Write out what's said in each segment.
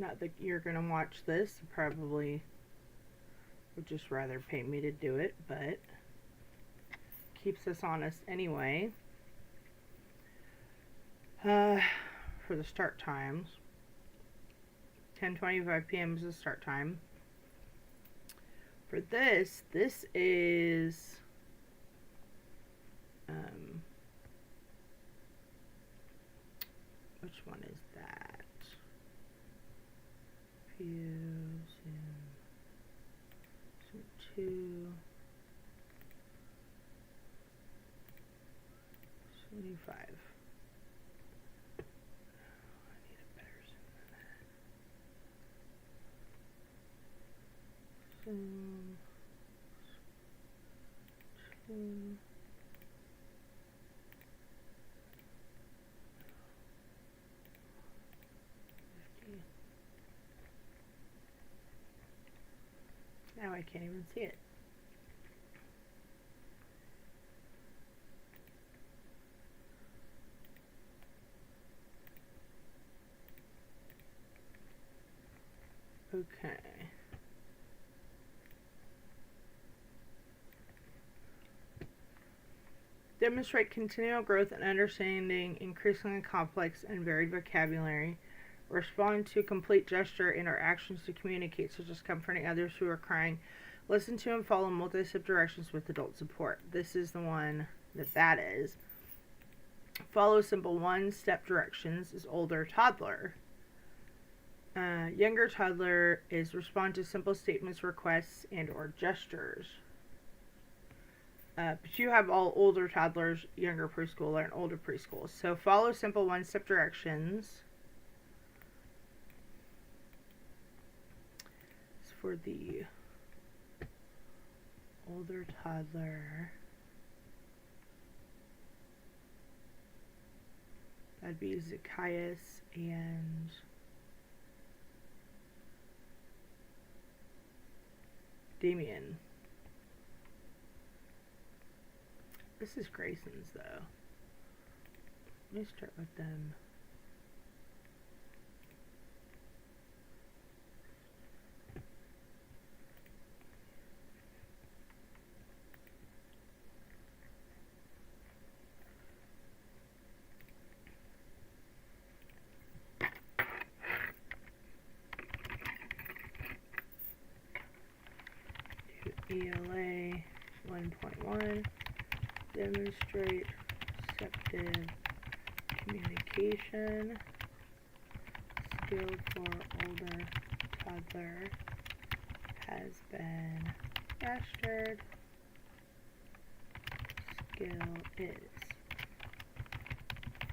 Not that you're going to watch this. You probably would just rather pay me to do it, but keeps us honest anyway. For the start times, 10:25 p.m. is the start time. For this is which one is that? Zoom 2 75. I need a better zoom than that. Zoom 2. Now I can't even see it. Okay. Demonstrate continual growth and understanding increasingly complex and varied vocabulary. Respond to complete gesture interactions to communicate, such as comforting others who are crying. Listen to and follow multi-step directions with adult support. This is the one that is. Follow simple one-step directions is older toddler. Younger toddler is respond to simple statements, requests, and or gestures. But you have all older toddlers, younger preschooler, and older preschool. So follow simple one-step directions. It's for the older toddler. That'd be Zacchaeus and Damien. This is Grayson's though. Let me start with them. ELA 1.1. Demonstrate receptive communication. Skill for older toddler has been mastered. Skill is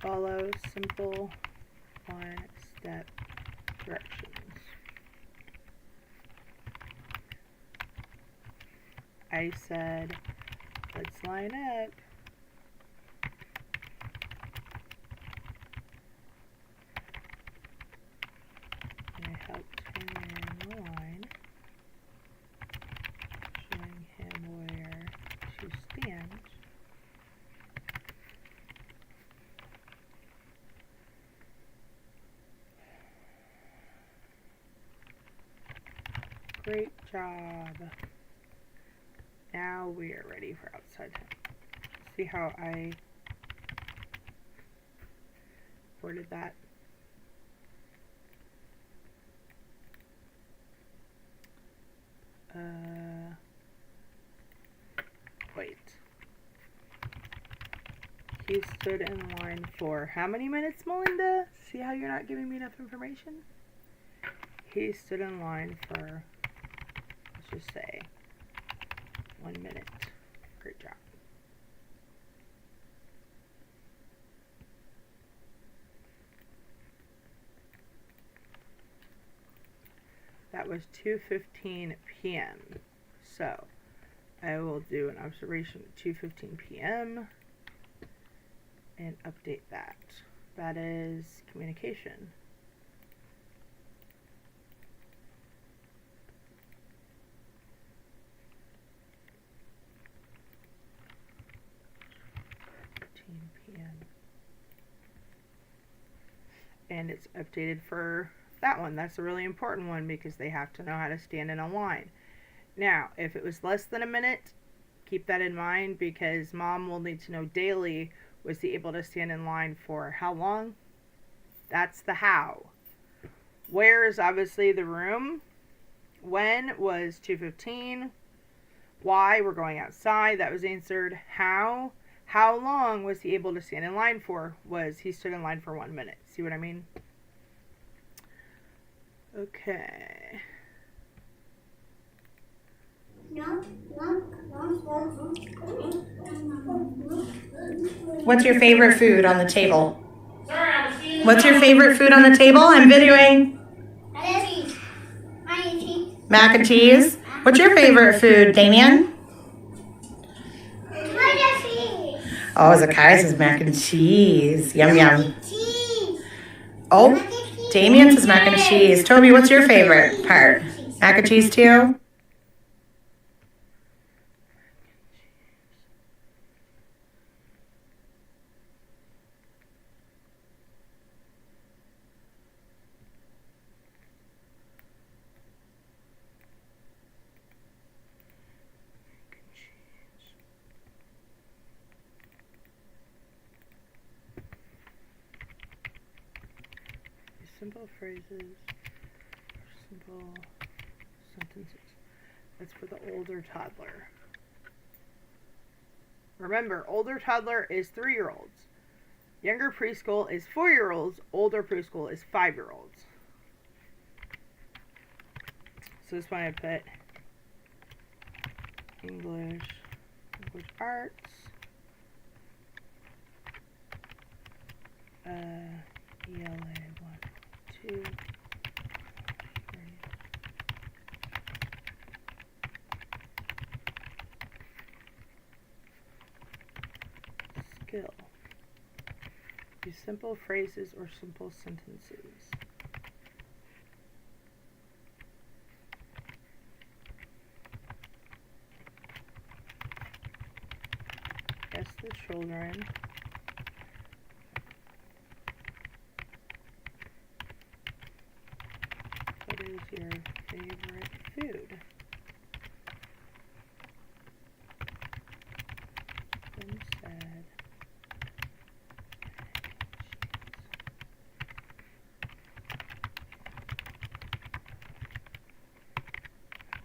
follow simple one-step directions. I said, let's line up. And I helped him in the line, showing him where to stand. Great job. Now we are ready for outside time. See how I worded that? Wait. He stood in line for how many minutes, Melinda? See how you're not giving me enough information? He stood in line for, let's just say, 1 minute. Great job. That was 2:15 p.m. So I will do an observation at 2:15 p.m. and update that. That is communication. And it's updated for that one. That's a really important one because they have to know how to stand in a line. Now, if it was less than a minute, keep that in mind because mom will need to know daily, was he able to stand in line for how long? That's the how. Where is obviously the room. When was 2:15. Why, we're going outside. That was answered. How long was he able to stand in line for? Was he stood in line for 1 minute. See what I mean? Okay. What's your favorite food on the table? What's your favorite food on the table? I'm videoing. Mac and cheese. What's your favorite food, Damien? Oh, Zacchaeus is mac and cheese. Yum, yum. Oh, Damien says mac and cheese. Toby, what's your favorite part? Mac and cheese too? Simple phrases, simple sentences. That's for the older toddler. Remember, older toddler is 3-year-olds. Younger preschool is 4-year-olds. Older preschool is 5-year-olds. So this one I put English, language arts, ELA 1, 2, 3. Skill. Use simple phrases or simple sentences. Guess the children. What is your favorite food? Then said,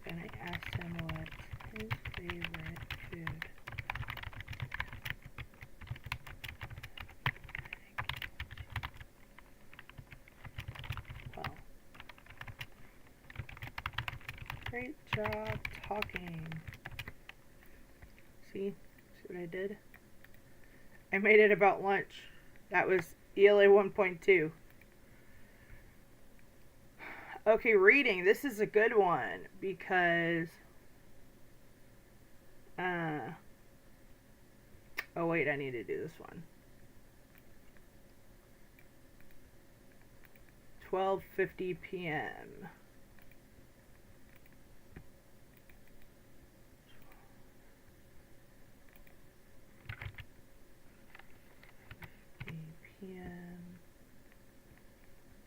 and I asked him what's his favorite food. Well, great job talking. See what I did? I made it about lunch. That was ELA 1.2. Okay, reading. This is a good one because oh wait, I need to do this one. 12:50 p.m.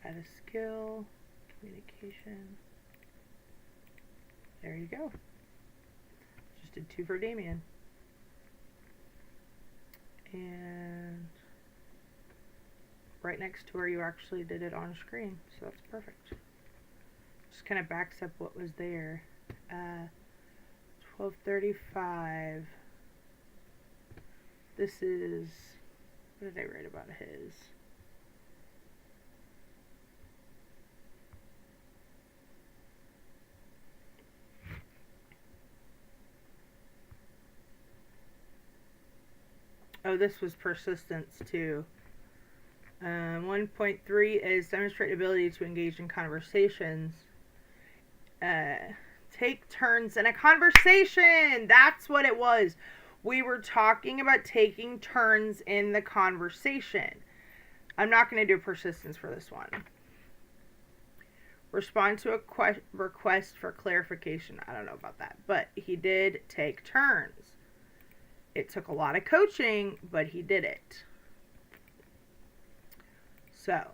Add a skill, communication. There you go. Just did 2 for Damien. And right next to where you actually did it on screen, so that's perfect. Just kind of backs up what was there. 12:35. This is, what did I write about his? Oh, this was persistence too. 1.3 is demonstrate ability to engage in conversations. Take turns in a conversation. That's what it was. We were talking about taking turns in the conversation. I'm not going to do persistence for this one. Respond to a request for clarification. I don't know about that, but he did take turns. It took a lot of coaching, but he did it. So,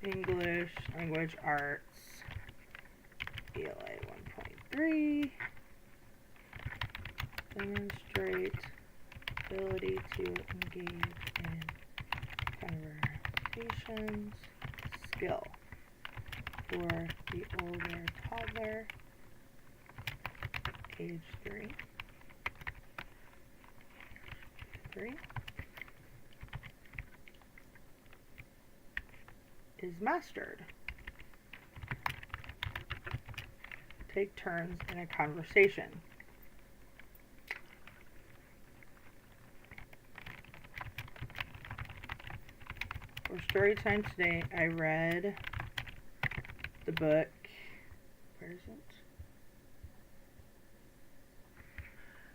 English, Language Arts, ELA 1.3. Demonstrate ability to engage in conversations. Skill for the older toddler, age 3. Is mastered. Take turns in a conversation. For story time today, I read the book. Where is it?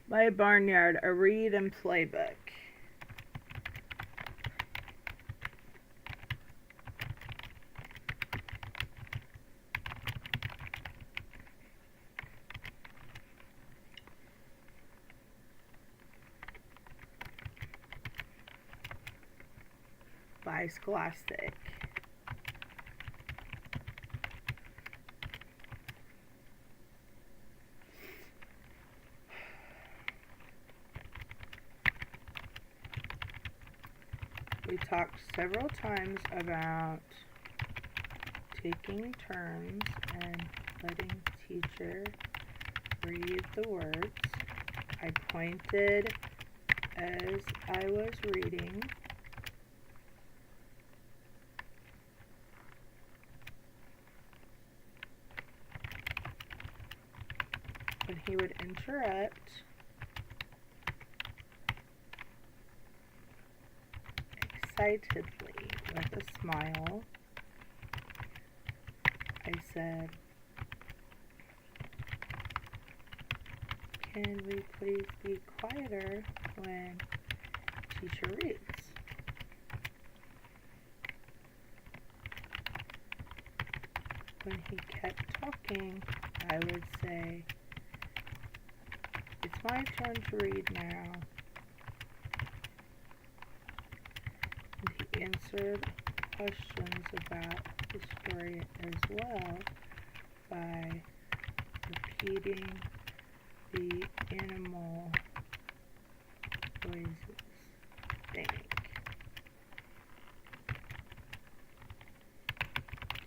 My Barnyard, a read and play book. By Scholastic. We talked several times about taking turns and letting teacher read the words. I pointed as I was reading. When he would interrupt, excitedly with a smile, I said, "Can we please be quieter when teacher reads?" When he kept talking, I would say, "It's my turn to read now." And he answered questions about the story as well by repeating the animal noises. Think.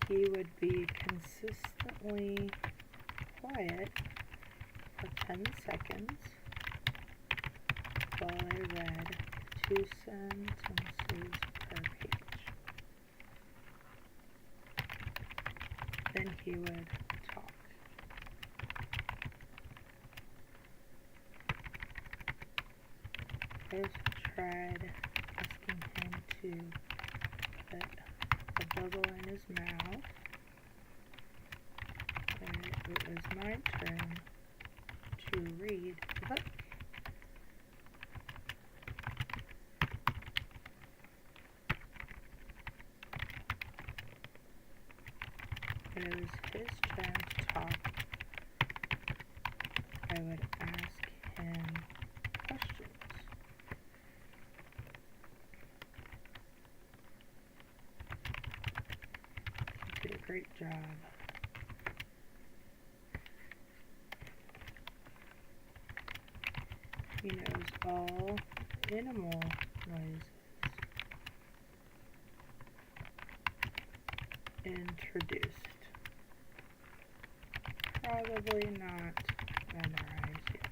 He would be consistently quiet for 10 seconds while I read 2 sentences per page. Then he would talk. First tried asking him to put a bubble in his mouth. And it was my turn to read the book. When it was his turn to talk, I would ask him questions. He did a great job. He knows all animal noises. Introduced. Probably not memorized yet.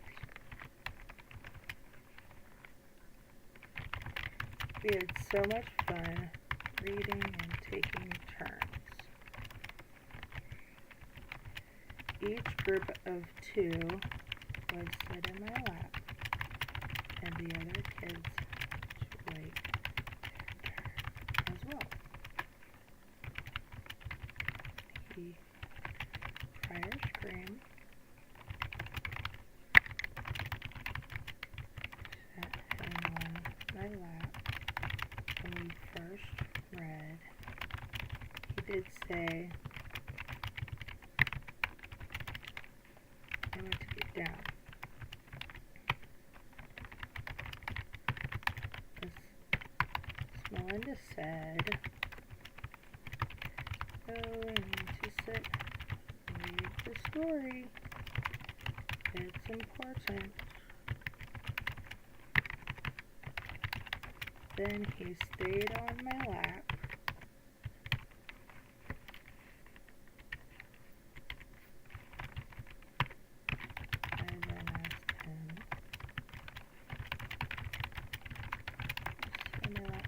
We had so much fun reading and taking turns. Each group of 2 would sit in my lap, and the other kids should wait their turn as well. He cry or scream, sat him on my lap when we first read. He did say, "I want to get down." As Melinda said, go into sit, read the story. It's important. Then he stayed on my lap. I then asked him, sit up.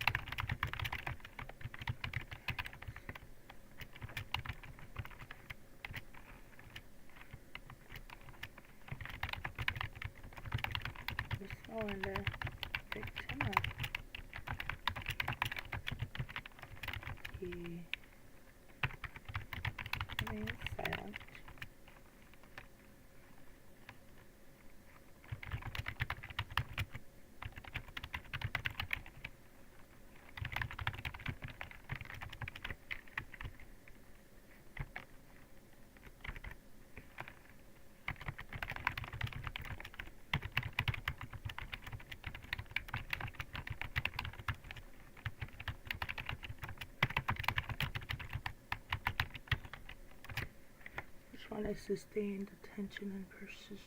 Miss Melinda picked him up. He remained silent. Which one is sustained attention and persistence?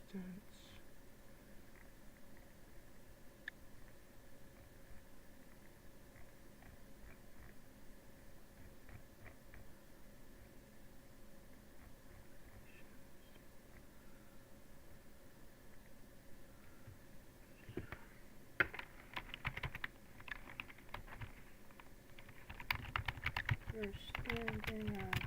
We're standing up.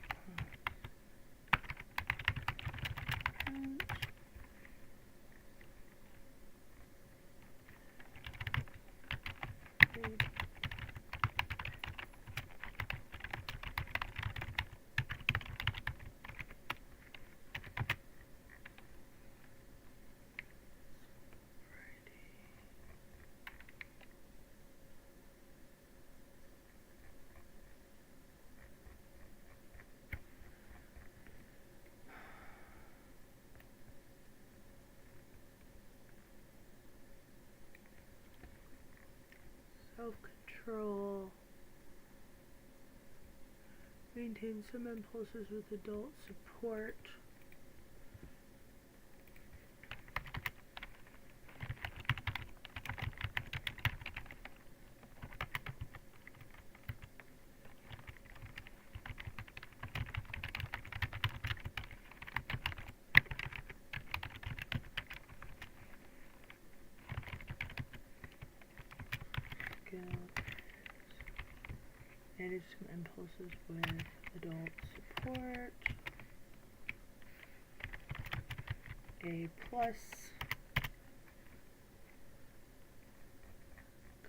Self-control. Maintain some impulses with adult support. Manage some impulses with adult support. A plus.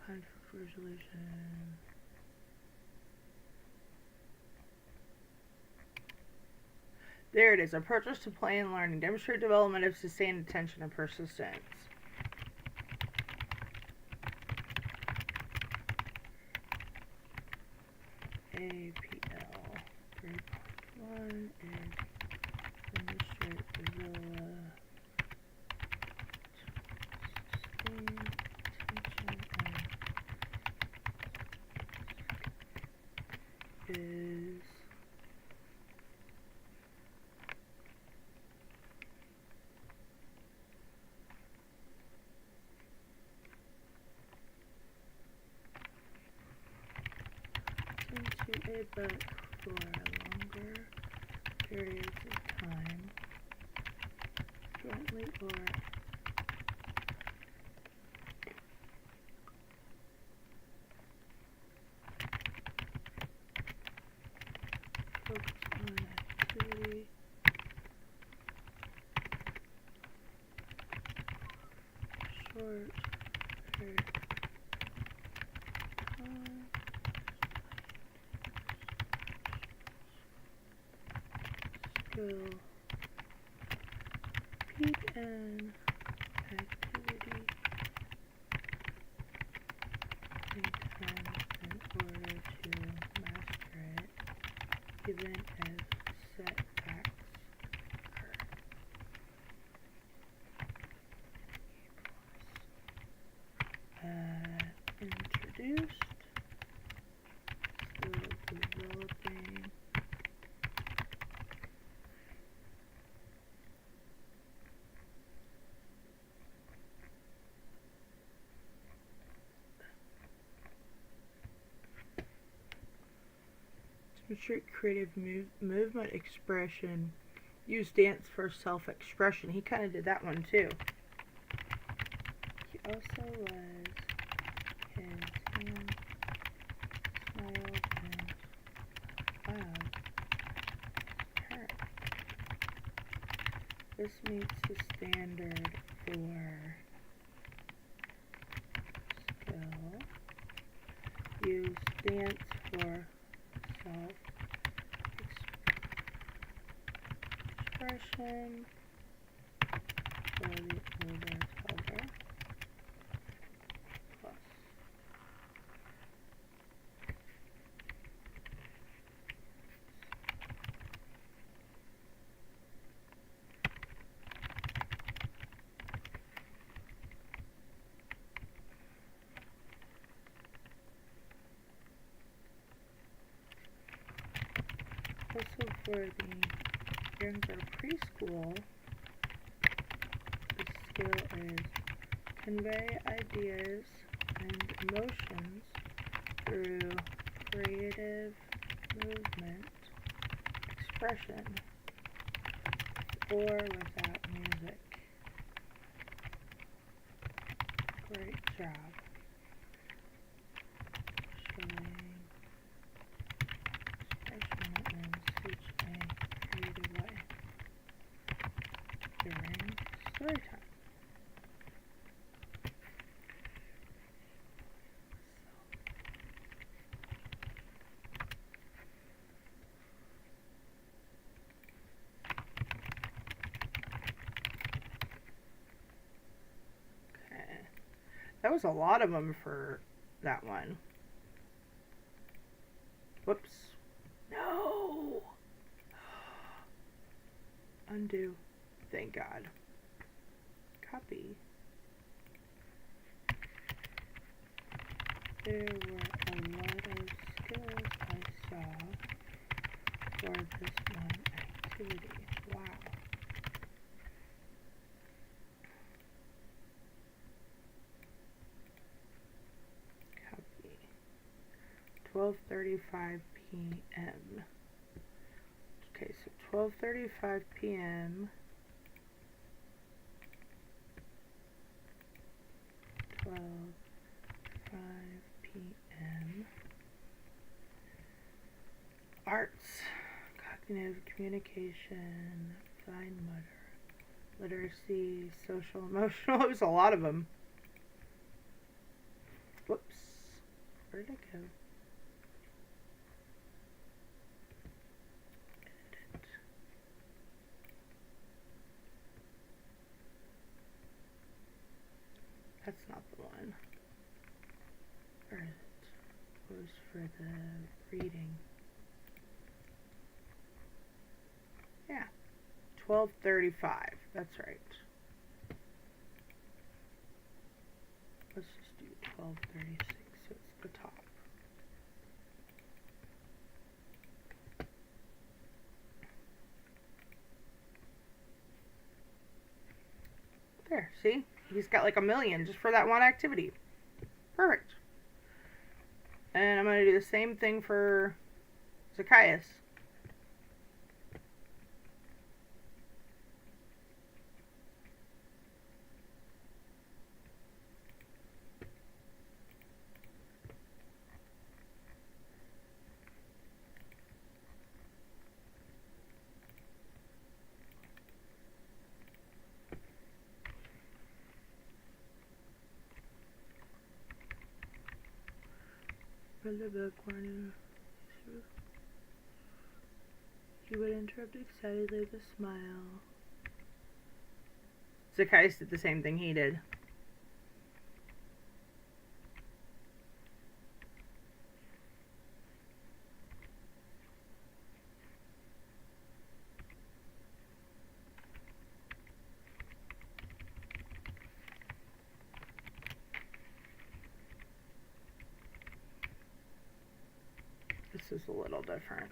Conflict resolution. There it is. Approaches to play and learning. Demonstrate development of sustained attention and persistence. APL 3.1 is demonstrate sustained attention and is into a book for longer periods of time, jointly or focus on activity, short period of time. Skill, repeat an activity 3 times in order to master it, even if setbacks occur. Introduced, still developing. Demonstrate creative movement expression. Use dance for self-expression. He kind of did that one too. He also was his hand smiled and above her. This meets the standard for skill. Use dance for self-expression for the older toddler. Plus. Also for the younger preschool, the skill is convey ideas and emotions through creative movement expression or without music. Great job. Showing expression in such a creative way during story time. Okay, that was a lot of them for that one. Whoops. No! Undo. Thank God. Copy. There were a lot of skills I saw for this one activity. Wow. Copy. 12:35 p.m. Okay, so 12:35 p.m. 12:05 p.m. Arts, cognitive communication, fine motor, literacy, social, emotional. It was a lot of them. Whoops. Where did it go? Edit. That's not the one. Where is it? It was for the reading. Yeah. 12:35. That's right. Let's just do 12:36 so it's the top. There, see? He's got like 1,000,000 just for that one activity. Perfect. And I'm going to do the same thing for Zacchaeus. He would interrupt excitedly with a smile. Zacchaeus did the same thing he did. This is a little different.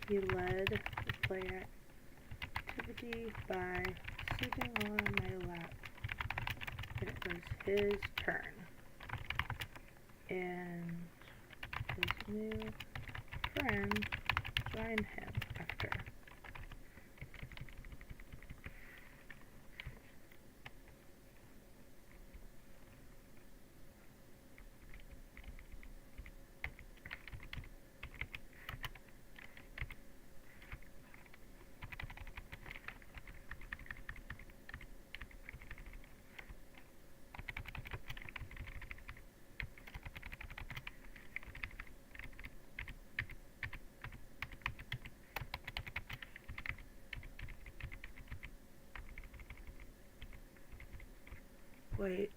He led the play Lucy by sitting on my lap. And it was his turn. And his new friend joined him after. Wait,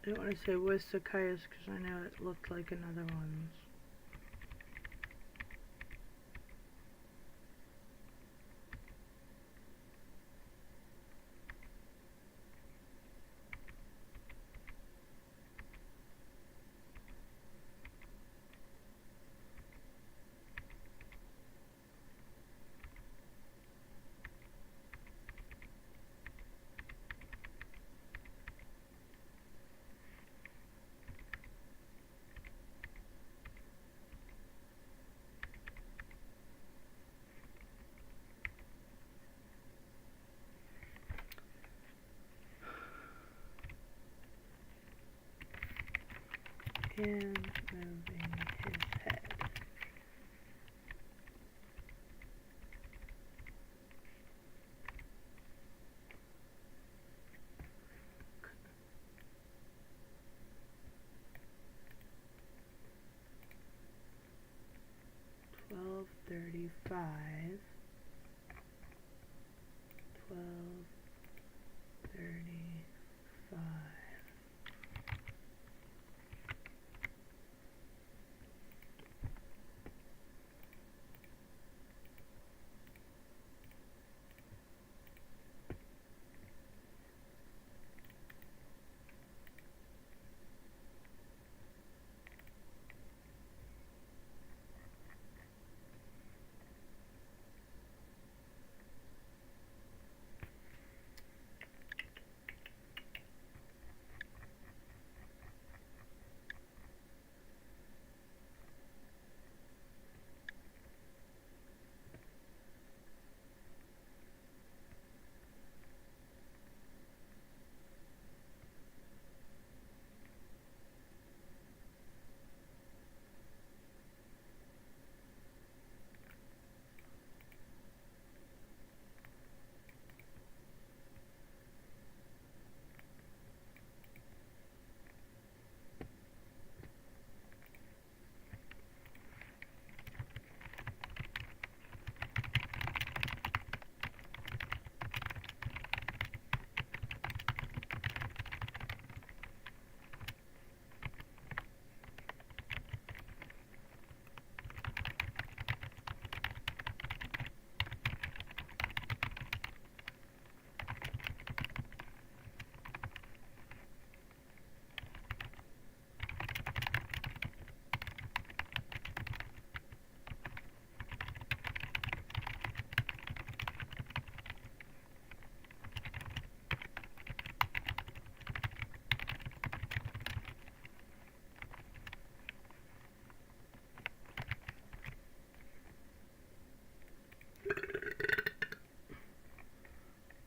I don't want to say with Zacchaeus because I know it looked like another one's. And moving his head. $12.35. $12.35.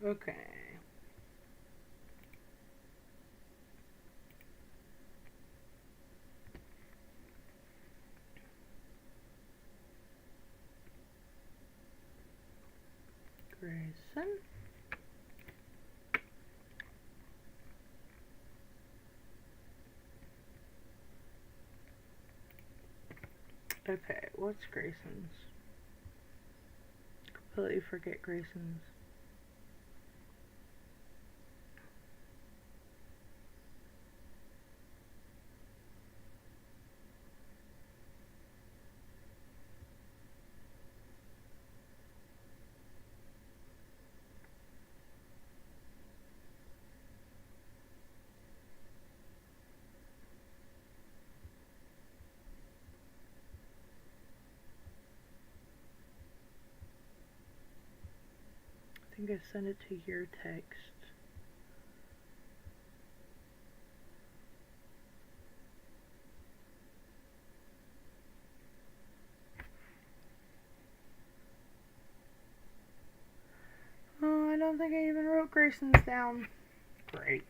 Okay. Grayson. Okay, what's Grayson's? Completely forget Grayson's. think I sent it to your text. Oh, I don't think I even wrote Grayson's down. Great.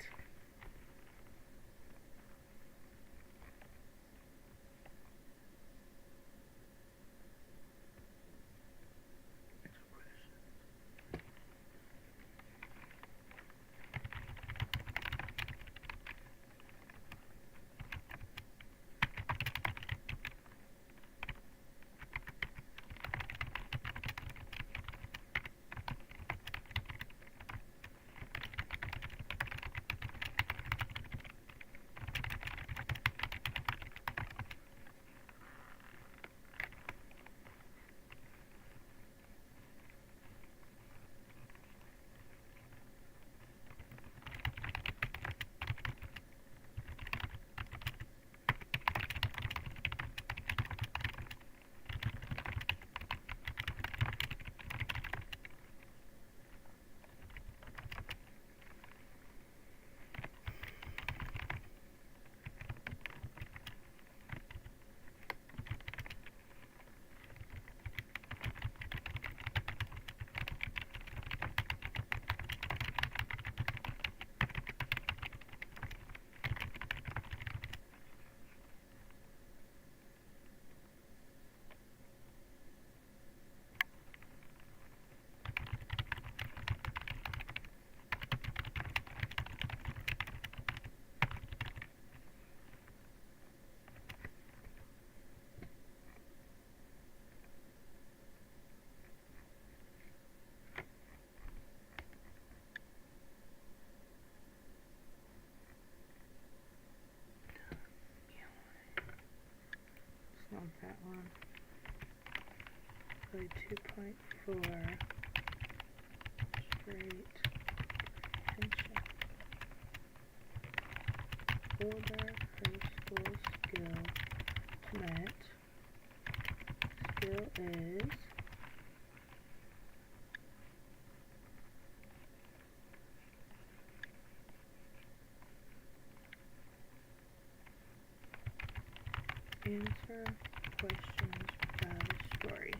Not that one. Play 2.4 straight comprehension. Older high school skill tonight. Skill is answer questions about a story.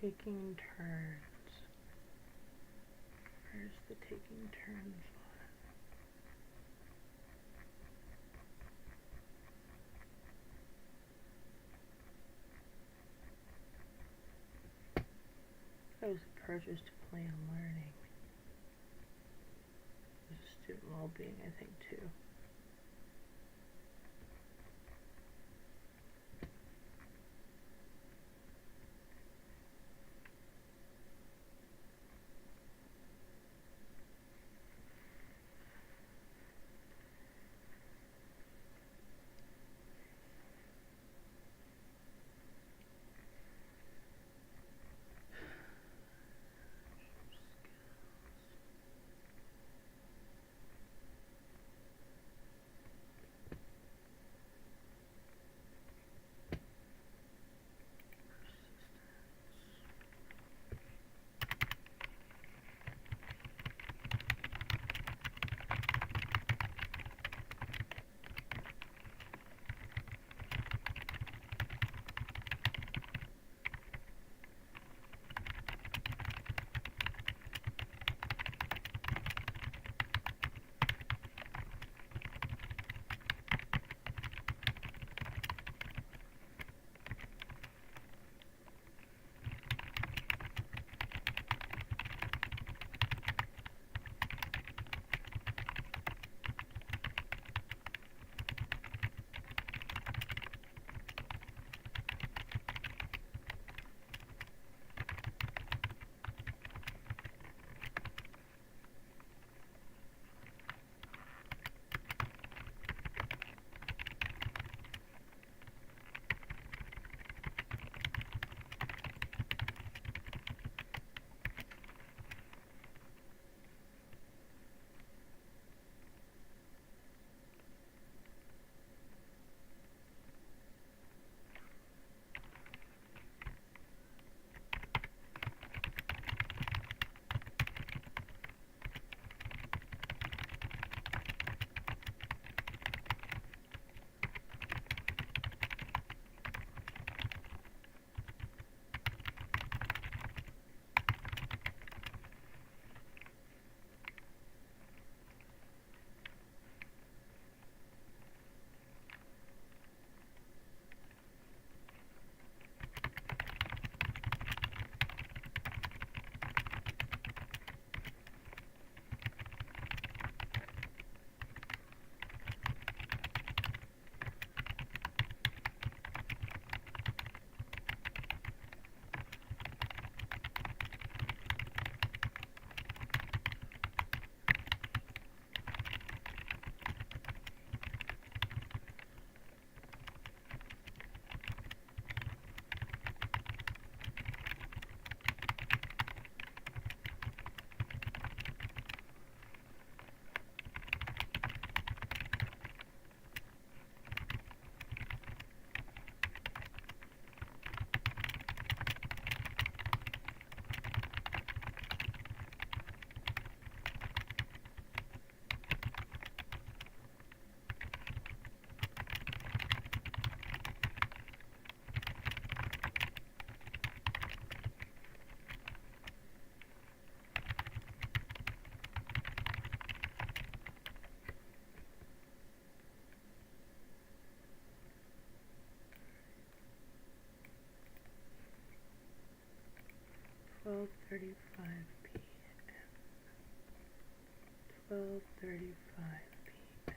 Taking turns. Where's the taking turns one? That was approaches to plan learning. There's student well-being, I think, too. 12:35 p.m. 12:35 p.m.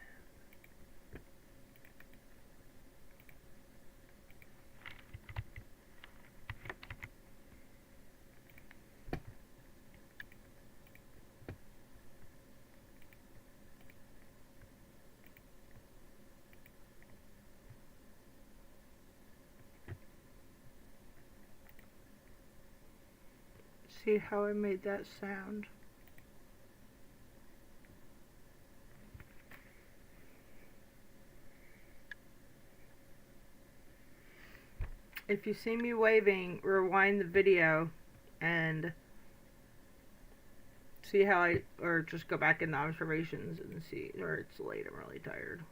See how I made that sound? If you see me waving, rewind the video and see how or just go back in the observations and see, or it's late, I'm really tired.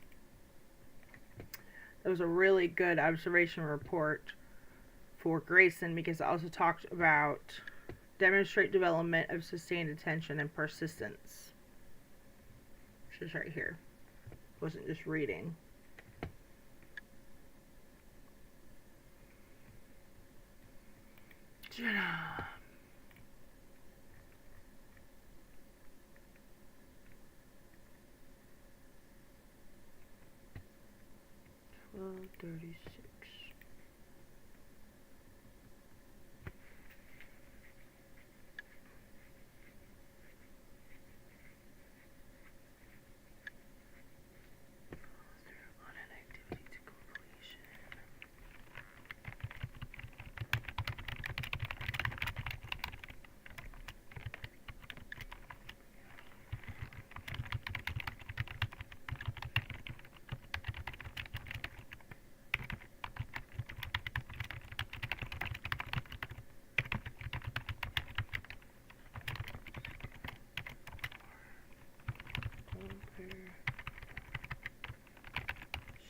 That was a really good observation report for Grayson because it also talked about demonstrate development of sustained attention and persistence, which is right here. It wasn't just reading. Jenna. 12:36. On an activity to completion.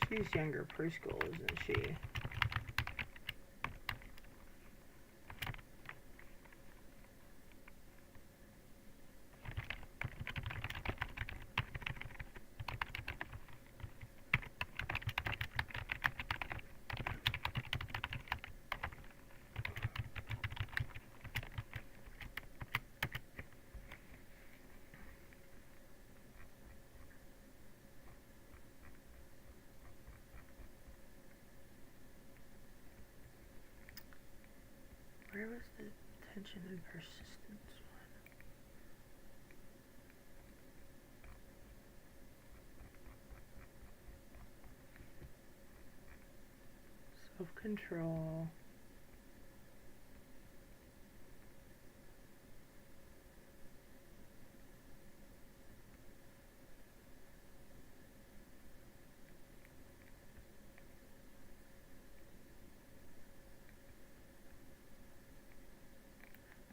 She's younger preschool, isn't she? Where was the attention and persistence one? Self-control.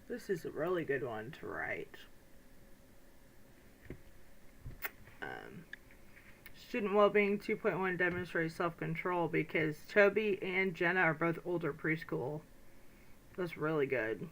This is a really good one to write. Student Wellbeing 2.1 demonstrates self-control because Toby and Jenna are both older preschool. That's really good.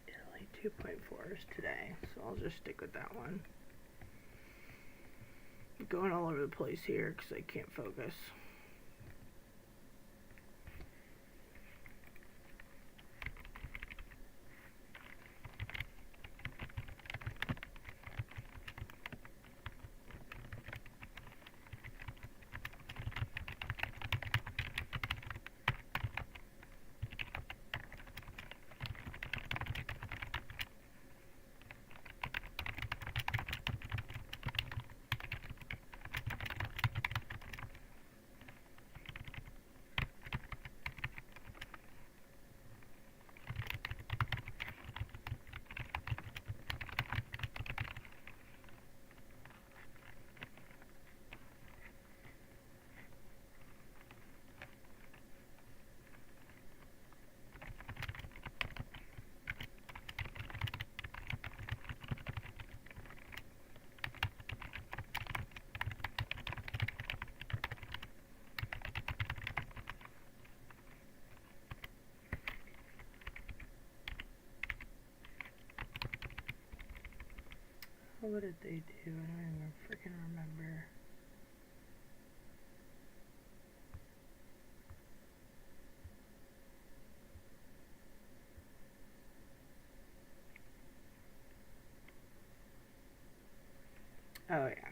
ELA 2.4 is today, so I'll just stick with that one. I'm going all over the place here because I can't focus. what did they do? I don't even freaking remember. Oh, yeah.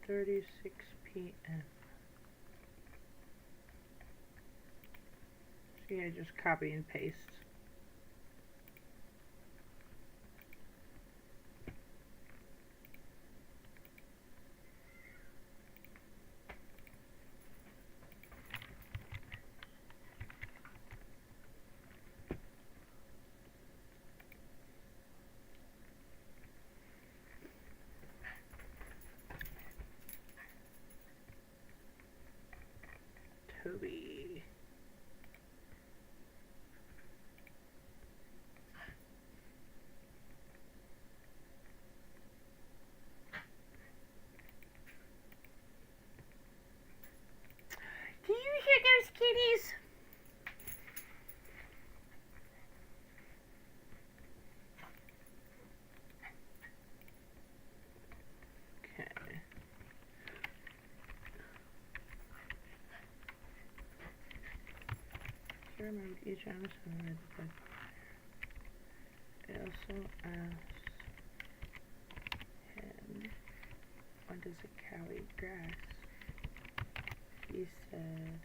.36 p.m. So yeah, just copy and paste. Toby. Do you hear those kitties? Okay. I remember each episode. I also asked him, when does a cow eat grass? He said,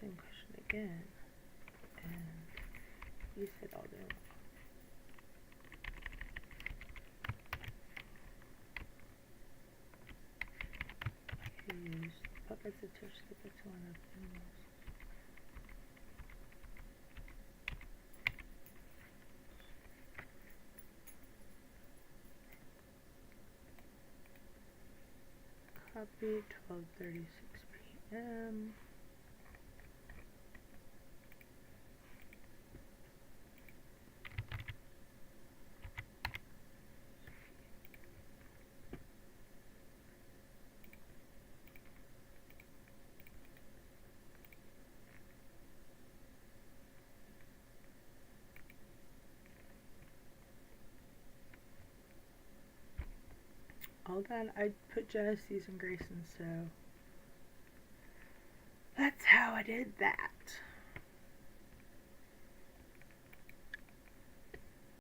same question again, and he said all day long. He used puppets to touch the baton of animals. Copy 12:36 p.m. Hold on, I put Genesis and Grayson, so that's how I did that.